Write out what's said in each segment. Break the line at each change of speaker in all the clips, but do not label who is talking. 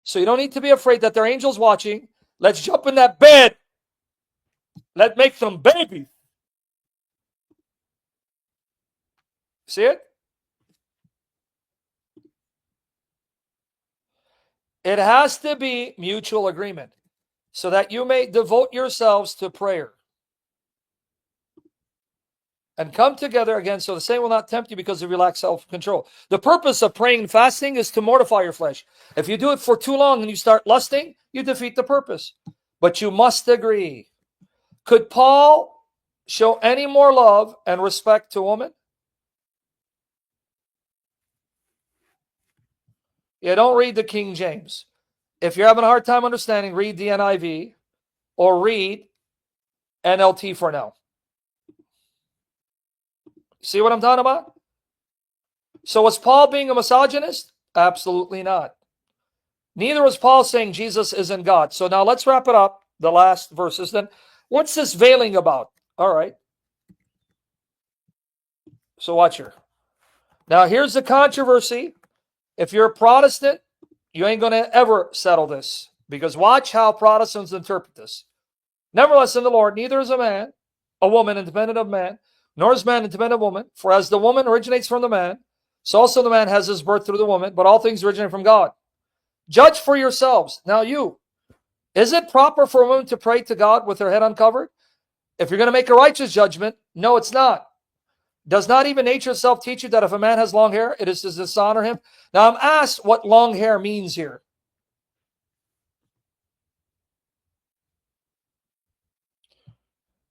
So you don't need to be afraid that there are angels watching. Let's jump in that bed. Let's make some babies. See it? It has to be mutual agreement so that you may devote yourselves to prayer and come together again so the Satan will not tempt you because of your lack of self-control. The purpose of praying and fasting is to mortify your flesh. If you do it for too long and you start lusting, you defeat the purpose. But you must agree. Could Paul show any more love and respect to a woman? Yeah, don't read the King James. If you're having a hard time understanding, read the NIV or read NLT for now. See what I'm talking about? So was Paul being a misogynist? Absolutely not. Neither was Paul saying Jesus isn't God. So now let's wrap it up, the last verses. Then what's this veiling about? All right. So watch here. Now here's the controversy. If you're a Protestant, you ain't going to ever settle this. Because watch how Protestants interpret this. Nevertheless, in the Lord, neither is a woman independent of man, nor is man independent of woman. For as the woman originates from the man, so also the man has his birth through the woman, but all things originate from God. Judge for yourselves. Now is it proper for a woman to pray to God with her head uncovered? If you're going to make a righteous judgment, no, it's not. Does not even nature itself teach you that if a man has long hair, it is to dishonor him? Now I'm asked what long hair means here.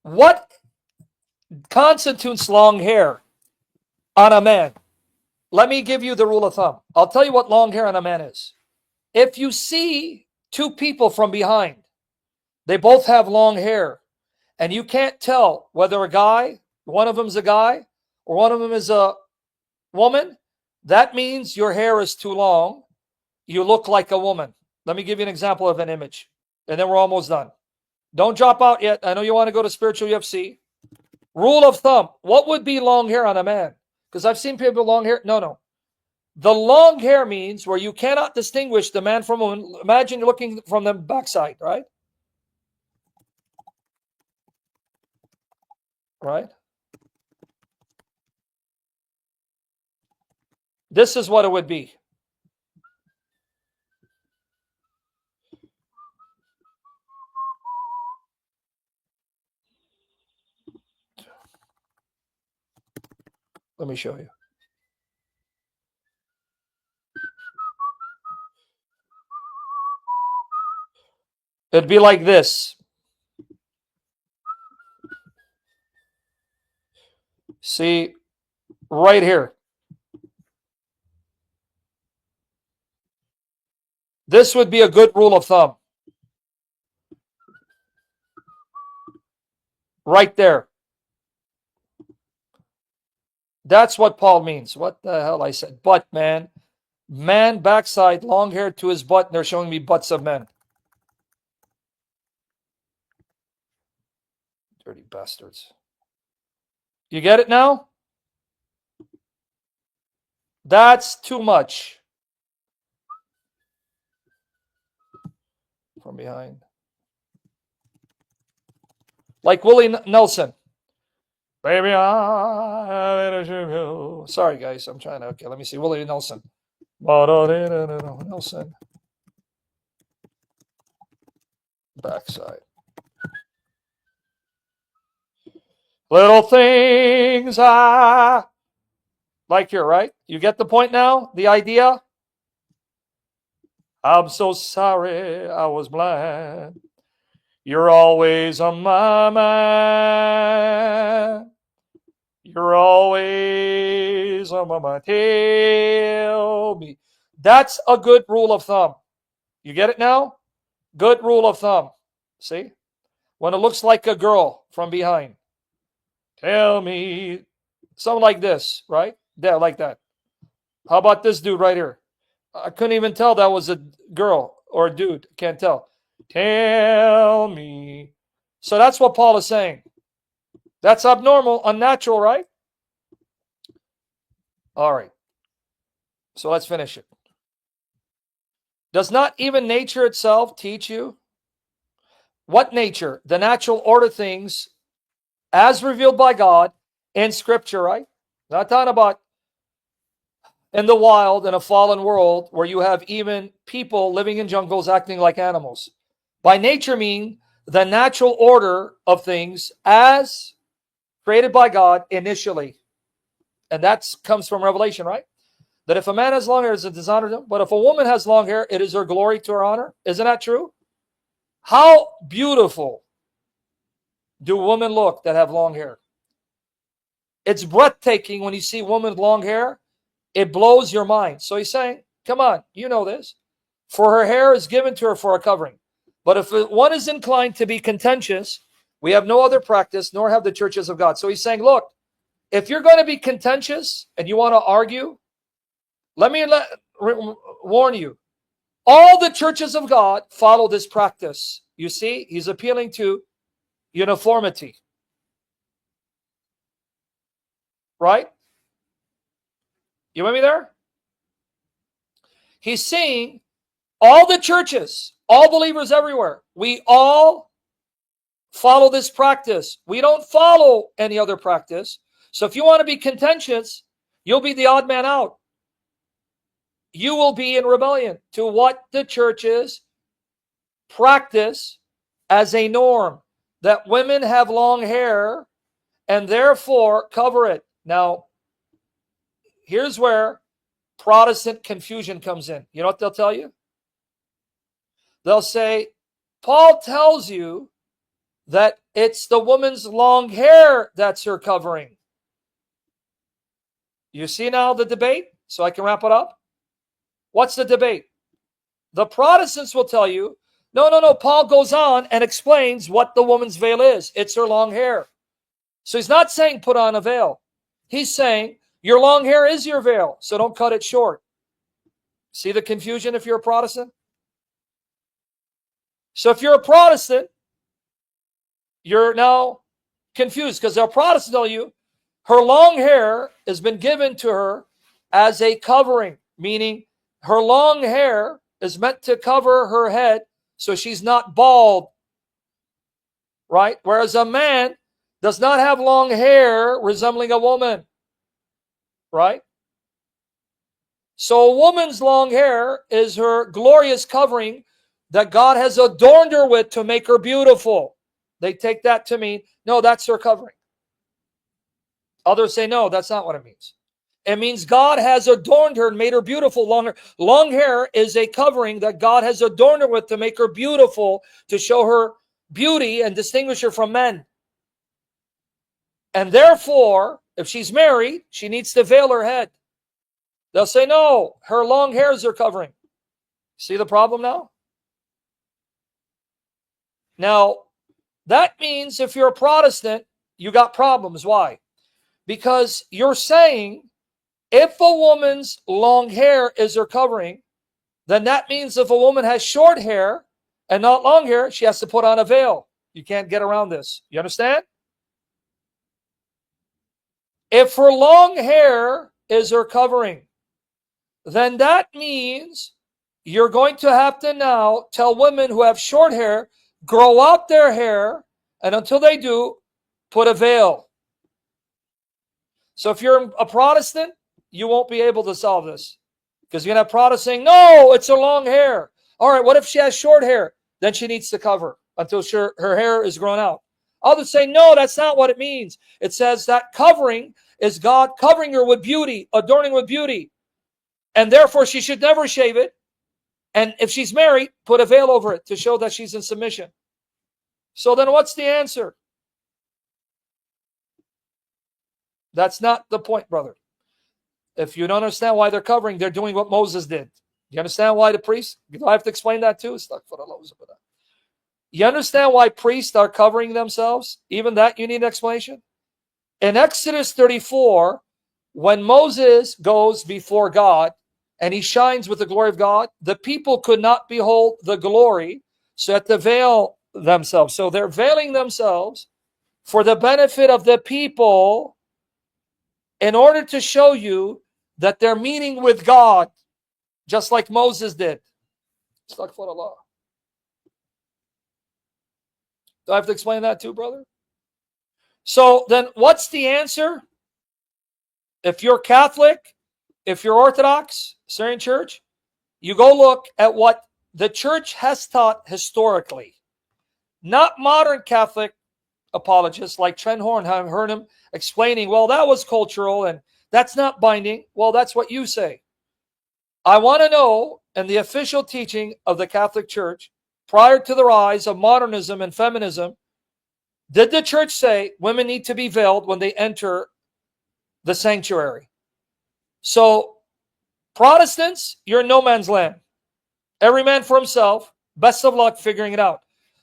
What constitutes long hair on a man? Let me give you the rule of thumb. I'll tell you what long hair on a man is. If you see two people from behind, they both have long hair, and you can't tell whether one of them is a guy, or one of them is a woman, that means your hair is too long. You look like a woman. Let me give you an example of an image, and then we're almost done. Don't drop out yet. I know you want to go to Spiritual UFC. Rule of thumb. What would be long hair on a man? Because I've seen people with long hair. No. The long hair means where you cannot distinguish the man from woman. Imagine you're looking from the backside, right? Right? This is what it would be. Let me show you. It'd be like this. See, right here. This would be a good rule of thumb. Right there. That's what Paul means. What the hell I said? Butt, man. Man, backside, long hair to his butt, and they're showing me butts of men. Dirty bastards. You get it now? That's too much. From behind. Like Willie Nelson. Baby, sorry, guys. I'm trying to. Okay, let me see. Willie Nelson. Nelson. Backside. Little things like here, right? You get the point now? The idea? I'm so sorry I was blind. You're always on my mind. You're always on my mind. Tell me. That's a good rule of thumb. You get it now? Good rule of thumb. See? When it looks like a girl from behind. Tell me. Something like this, right? There, like that. How about this dude right here? I couldn't even tell that was a girl or a dude. Can't tell. Tell me. So that's what Paul is saying. That's abnormal, unnatural, right? All right. So let's finish it. Does not even nature itself teach you? What nature? The natural order things as revealed by God in Scripture, right? Not talking about in the wild, in a fallen world, where you have even people living in jungles acting like animals. By nature mean the natural order of things as created by God initially. And that comes from Revelation, right? That if a man has long hair, it's a dishonor to him. But if a woman has long hair, it is her glory to her honor. Isn't that true? How beautiful do women look that have long hair? It's breathtaking when you see women with long hair. It blows your mind. So he's saying, come on, you know this. For her hair is given to her for a covering. But if one is inclined to be contentious, we have no other practice, nor have the churches of God. So he's saying, look, if you're going to be contentious and you want to argue, let me warn you. All the churches of God follow this practice. You see, he's appealing to uniformity. Right? You with me there? He's saying all the churches, all believers everywhere, we all follow this practice. We don't follow any other practice. So if you want to be contentious, you'll be the odd man out. You will be in rebellion to what the churches practice as a norm, that women have long hair and therefore cover it. Now, here's where Protestant confusion comes in. You know what they'll tell you? They'll say, Paul tells you that it's the woman's long hair that's her covering. You see now the debate? So I can wrap it up. What's the debate? The Protestants will tell you, no. Paul goes on and explains what the woman's veil is. It's her long hair. So he's not saying put on a veil. He's saying your long hair is your veil, so don't cut it short. See the confusion if you're a Protestant? So if you're a Protestant, you're now confused because they'll Protestant tell you her long hair has been given to her as a covering, meaning her long hair is meant to cover her head so she's not bald, right? Whereas a man does not have long hair resembling a woman, right? So a woman's long hair is her glorious covering that God has adorned her with to make her beautiful. They take that to mean, no, that's her covering. Others say, no, that's not what it means. It means God has adorned her and made her beautiful. Long hair is a covering that God has adorned her with to make her beautiful, to show her beauty and distinguish her from men. And therefore, if she's married, she needs to veil her head. They'll say, no, her long hair is her covering. See the problem now? Now, that means if you're a Protestant, you got problems. Why? Because you're saying if a woman's long hair is her covering, then that means if a woman has short hair and not long hair, she has to put on a veil. You can't get around this. You understand? If her long hair is her covering, then that means you're going to have to now tell women who have short hair, grow out their hair, and until they do, put a veil. So if you're a Protestant, you won't be able to solve this. Because you're going to have Protestants saying, no, it's her long hair. All right, what if she has short hair? Then she needs to cover until her hair is grown out. Others say, no, that's not what it means. It says that covering is God covering her with beauty, adorning with beauty. And therefore, she should never shave it. And if she's married, put a veil over it to show that she's in submission. So then what's the answer? That's not the point, brother. If you don't understand why they're covering, they're doing what Moses did. You understand why the priests? Do I have to explain that too? You understand why priests are covering themselves? Even that you need an explanation? In Exodus 34, when Moses goes before God and he shines with the glory of God, the people could not behold the glory, so had to veil themselves. So they're veiling themselves for the benefit of the people in order to show you that they're meeting with God, just like Moses did. Astaghfirullah. Do I have to explain that too, brother? So then what's the answer? If you're Catholic, if you're Orthodox, Syrian Church, you go look at what the church has taught historically. Not modern Catholic apologists like Trent Horn. I've heard him explaining, well, that was cultural and that's not binding. Well, that's what you say. I want to know, in the official teaching of the Catholic Church, prior to the rise of modernism and feminism, did the church say women need to be veiled when they enter the sanctuary? So, Protestants, you're in no man's land. Every man for himself. Best of luck figuring it out.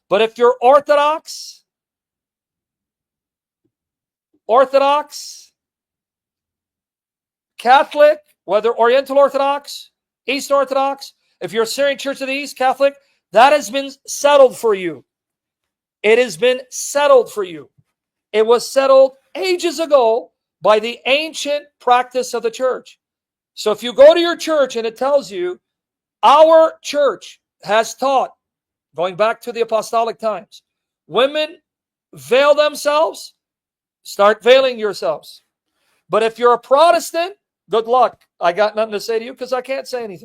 But if you're Orthodox, Catholic, whether Oriental Orthodox, Eastern Orthodox, if you're Syrian Church of the East, Catholic, that has been settled for you. It has been settled for you. It was settled ages ago by the ancient practice of the church. So if you go to your church and it tells you, our church has taught, going back to the apostolic times, women veil themselves, start veiling yourselves. But if you're a Protestant, good luck. I got nothing to say to you because I can't say anything.